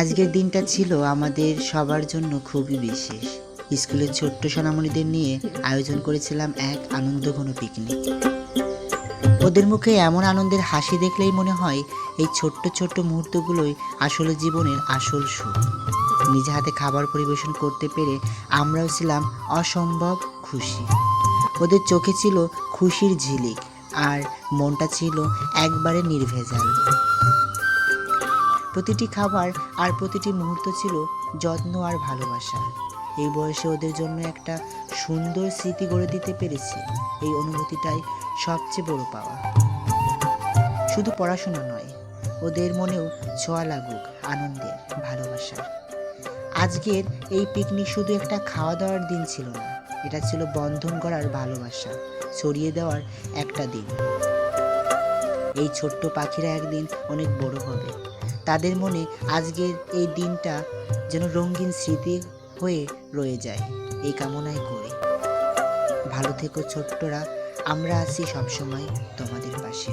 আজকের দিনটা ছিল আমাদের সবার জন্য খুবই বিশেষ। স্কুলের ছোট্ট সোনামণিদের নিয়ে আয়োজন করেছিলাম এক আনন্দঘন পিকনিক। ওদের মুখে এমন আনন্দের হাসি দেখলেই মনে হয় এই ছোট্ট ছোট্ট মুহূর্তগুলোই আসলে জীবনের আসল সুখ। নিজে হাতে খাবার পরিবেশন করতে পেরে আমরাও ছিলাম অসম্ভব খুশি। ওদের চোখে ছিল খুশির ঝিলিক, আর মনটা ছিল একবারে নির্ভেজাল। প্রতিটি খাবার আর প্রতিটি মুহূর্ত ছিল যত্ন আর ভালোবাসা। এই বয়সে ওদের জন্য একটা সুন্দর স্মৃতি গড়ে দিতে পেরেছি, এই অনুভূতিটাই সবচেয়ে বড় পাওয়া। শুধু পড়াশোনা নয়, ওদের মনেও ছোঁয়া লাগুক আনন্দের, ভালোবাসার। আজকের এই পিকনিক শুধু একটা খাওয়া দাওয়ার দিন ছিল না, এটা ছিল বন্ধন করার, ভালোবাসা ছড়িয়ে দেওয়ার একটা দিন। এই ছোট্ট পাখিরা একদিন অনেক বড় হবে, তাদের মনে আজকের এই দিনটা যেন রঙিন স্মৃতি হয়ে রয়ে যায়, এই কামনাই করি। ভালো থেকো ছোট্টরা, আমরা আছি সবসময় তোমাদের পাশে।